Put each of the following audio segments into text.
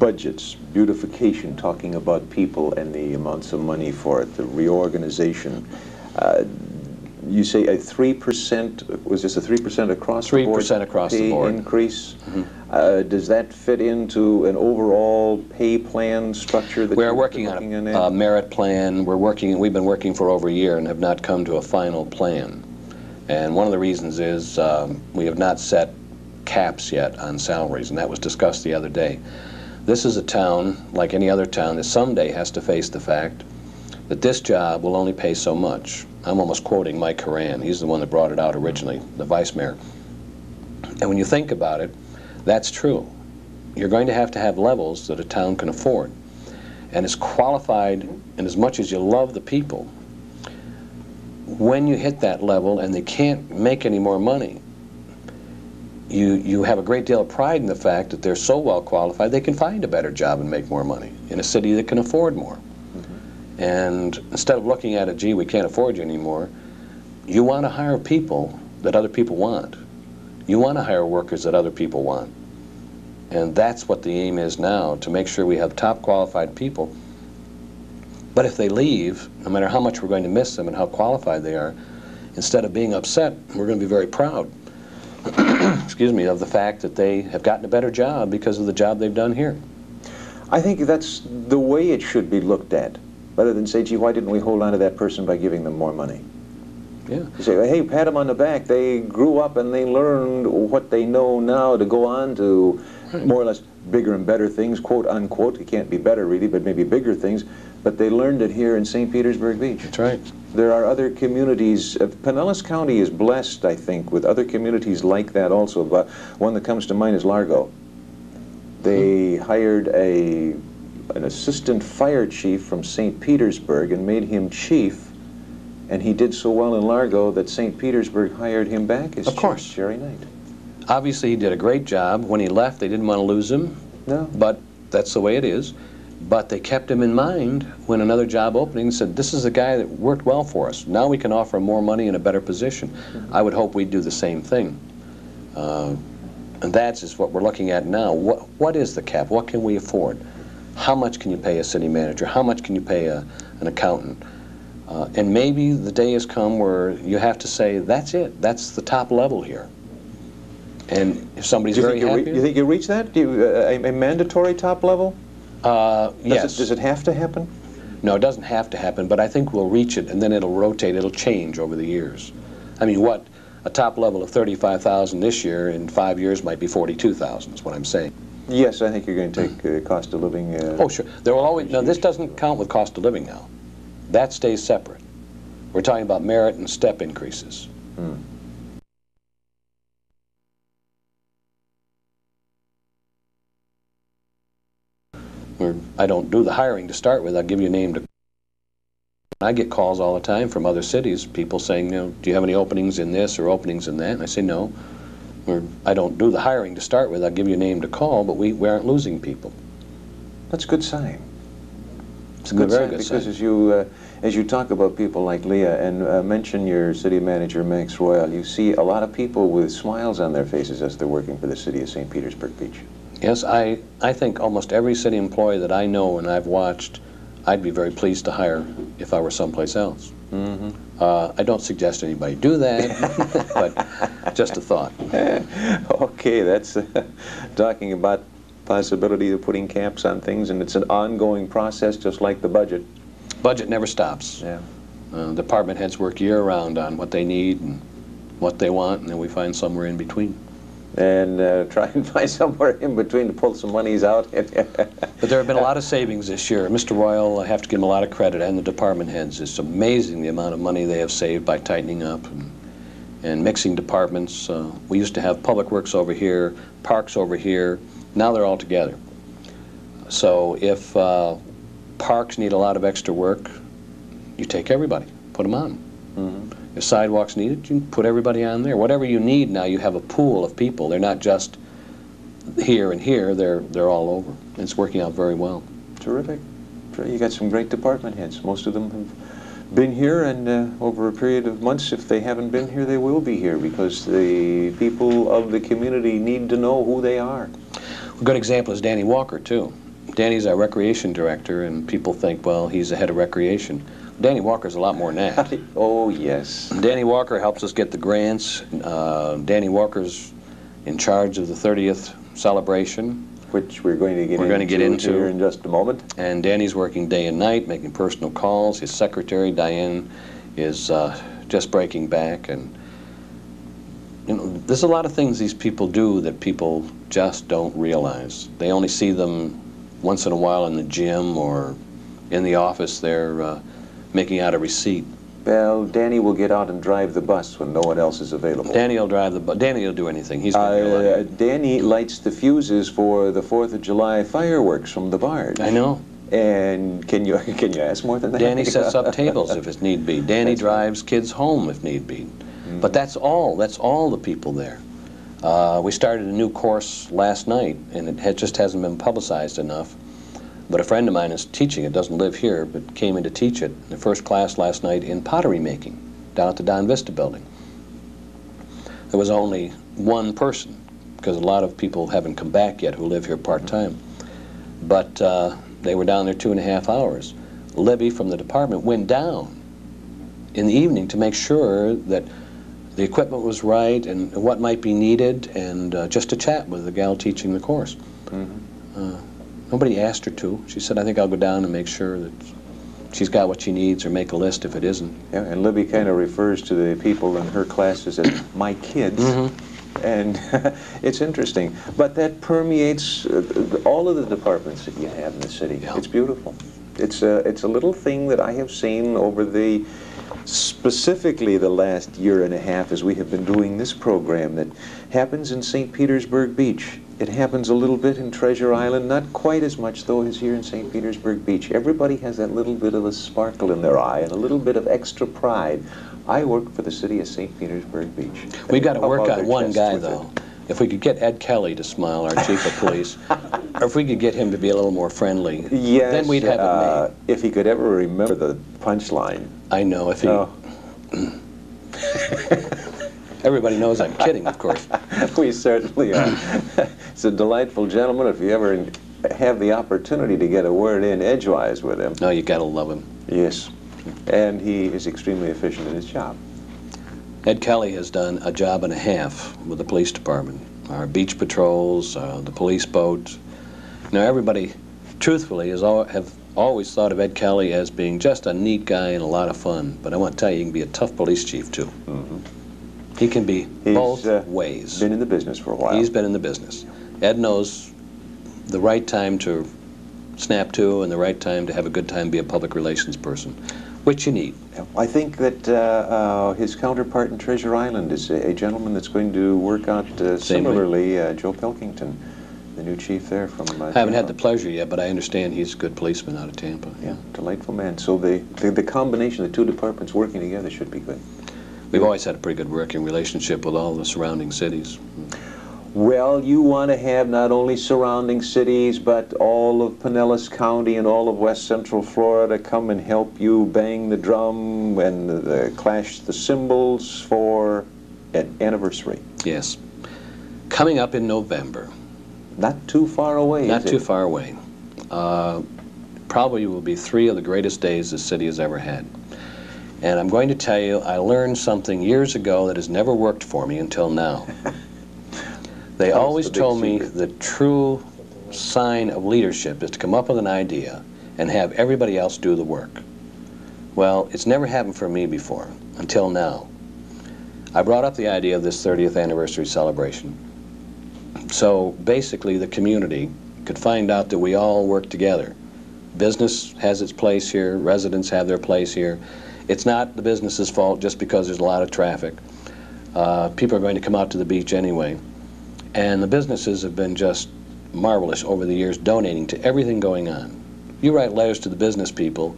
budgets, beautification, talking about people and the amounts of money for it, the reorganization. You say a 3%, was this a 3% across the board? 3% across the board Increase? Does that fit into an overall pay plan structure that we're working on a merit plan? We've been working for over a year and have not come to a final plan. And one of the reasons is we have not set caps yet on salaries, and that was discussed the other day. This is a town, like any other town, that someday has to face the fact that this job will only pay so much. I'm almost quoting Mike Horan. He's the one that brought it out originally, the vice mayor. And when you think about it, that's true. You're going to have levels that a town can afford. And as qualified and as much as you love the people, when you hit that level and they can't make any more money, you have a great deal of pride in the fact that they're so well qualified they can find a better job and make more money in a city that can afford more. And instead of looking at it, gee, we can't afford you anymore, you want to hire people that other people want. You want to hire workers that other people want. And that's what the aim is now, to make sure we have top qualified people. But if they leave, no matter how much we're going to miss them and how qualified they are, instead of being upset, we're going to be very proud, excuse me, of the fact that they have gotten a better job because of the job they've done here. I think that's the way it should be looked at, rather than say, gee, why didn't we hold on to that person by giving them more money? Yeah. You say, hey, pat them on the back. They grew up and they learned what they know now to go on to more or less bigger and better things, quote unquote. It can't be better really, but maybe bigger things. But they learned it here in St. Petersburg Beach. That's right. There are other communities. Pinellas County is blessed, I think, with other communities like that also. But one that comes to mind is Largo. They hired an assistant fire chief from St. Petersburg and made him chief. And he did so well in Largo that St. Petersburg hired him back as chief, Jerry Knight. Obviously, he did a great job. When he left, they didn't want to lose him. No. But that's the way it is. But they kept him in mind when another job opening and said, this is a guy that worked well for us. Now we can offer him more money in a better position. I would hope we'd do the same thing. And that's just what we're looking at now. What is the cap? What can we afford? How much can you pay a city manager? How much can you pay an accountant? And maybe the day has come where you have to say, that's it. That's the top level here. And if somebody's very happy... Do you think you reach that? A mandatory top level? Yes. Does it have to happen? No, it doesn't have to happen, but I think we'll reach it, and then it'll rotate. It'll change over the years. I mean, what a top level of 35,000 this year in 5 years might be 42,000 is what I'm saying. Yes, I think you're going to take cost of living... oh, sure. There will always... No, this doesn't count with cost of living now. That stays separate. We're talking about merit and step increases. I don't do the hiring to start with. I'll give you a name to... I get calls all the time from other cities, people saying, you know, do you have any openings in this or openings in that? And I say, no. I don't do the hiring to start with. I'll give you a name to call, but we aren't losing people. That's a good sign. It's a very good because sign. as you talk about people like Leah and mention your city manager, Max Royal, you see a lot of people with smiles on their faces as they're working for the city of St. Petersburg Beach. Yes, I think almost every city employee that I know and I've watched, I'd be very pleased to hire if I were someplace else. I don't suggest anybody do that, but just a thought. Okay, that's talking about possibility of putting caps on things, and it's an ongoing process just like the budget. Budget never stops. Yeah. Department heads work year-round on what they need and what they want, and then we find somewhere in between. And try and find somewhere in between to pull some monies out. But there have been a lot of savings this year. Mr. Royal, I have to give him a lot of credit, and the department heads. It's amazing the amount of money they have saved by tightening up and mixing departments. We used to have public works over here, parks over here. Now they're all together. So if parks need a lot of extra work, you take everybody, put them on. If sidewalks need it, you put everybody on there. Whatever you need now, you have a pool of people. They're not just here and here, they're all over. It's working out very well. Terrific. You got some great department heads. Most of them have been here, and over a period of months, if they haven't been here, they will be here, because the people of the community need to know who they are. A good example is Danny Walker, too. Danny's our recreation director, and people think, well, he's the head of recreation. Danny Walker's a lot more than that. Oh, yes. Danny Walker helps us get the grants. Danny Walker's in charge of the 30th celebration, Which we're going to get into here in just a moment. And Danny's working day and night, making personal calls. His secretary, Diane, is just breaking back. And you know, there's a lot of things these people do that people just don't realize. They only see them once in a while in the gym or in the office. They're making out a receipt. Well, Danny will get out and drive the bus when no one else is available. Danny will drive the bus. Danny will do anything. He's been here a lot. Danny lights the fuses for the 4th of July fireworks from the barge. I know. And can you ask more than that? Danny sets up tables if it need be. Danny drives kids home if need be. But that's all the people there. We started a new course last night, and it just hasn't been publicized enough. But a friend of mine is teaching it, doesn't live here, but came in to teach it. The first class last night in pottery making, down at the Don Vista building. There was only one person, because a lot of people haven't come back yet who live here part-time. But they were down there 2.5 hours. Libby from the department went down in the evening to make sure that the equipment was right and what might be needed, and just to chat with the gal teaching the course. Nobody asked her to. She said, I think I'll go down and make sure that she's got what she needs, or make a list if it isn't. Yeah, and Libby kind of refers to the people in her classes as my kids. And it's interesting. But that permeates all of the departments that you have in the city. Yeah. It's beautiful. It's a little thing that I have seen over specifically the last 1.5 years as we have been doing this program that happens in St. Petersburg Beach. It happens a little bit in Treasure Island, not quite as much though as here in St. Petersburg Beach. Everybody has that little bit of a sparkle in their eye and a little bit of extra pride. I work for the city of St. Petersburg Beach. We've got to work on one guy though. If we could get Ed Kelly to smile, our chief of police, or if we could get him to be a little more friendly, then we'd have it made. If he could ever remember the punchline. I know, if he... Everybody knows I'm kidding, of course. We certainly are. He's a delightful gentleman. If you ever have the opportunity to get a word in edgewise with him. No, you gotta love him. Yes. And he is extremely efficient in his job. Ed Kelly has done a job and a half with the police department. Our beach patrols, the police boats. Now everybody, truthfully, have always thought of Ed Kelly as being just a neat guy and a lot of fun. But I want to tell you, he can be a tough police chief too. He can be both ways. He's been in the business for a while. He's been in the business. Ed knows the right time to snap to and the right time to have a good time, be a public relations person, which you need. I think that his counterpart in Treasure Island is a gentleman that's going to work out similarly, Joe Pilkington, the new chief there from I haven't had the pleasure yet, but I understand he's a good policeman out of Tampa. Yeah, delightful man. So the combination of the two departments working together should be good. We've always had a pretty good working relationship with all the surrounding cities. Well, you want to have not only surrounding cities, but all of Pinellas County and all of West Central Florida come and help you bang the drum and clash the cymbals for an anniversary. Yes. Coming up in November. Not too far away, Not too far away. Probably will be 3 of the greatest days the city has ever had. And I'm going to tell you, I learned something years ago that has never worked for me until now. They always told me the true sign of leadership is to come up with an idea and have everybody else do the work. Well, it's never happened for me before, until now. I brought up the idea of this 30th anniversary celebration. So basically the community could find out that we all work together. Business has its place here, residents have their place here. It's not the business's fault just because there's a lot of traffic. People are going to come out to the beach anyway. And the businesses have been just marvelous over the years, donating to everything going on. You write letters to the business people,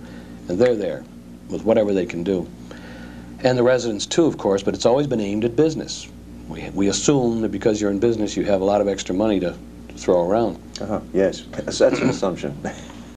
and they're there with whatever they can do. And the residents too, of course, but it's always been aimed at business. We assume that because you're in business, you have a lot of extra money to throw around. Yes, that's an assumption.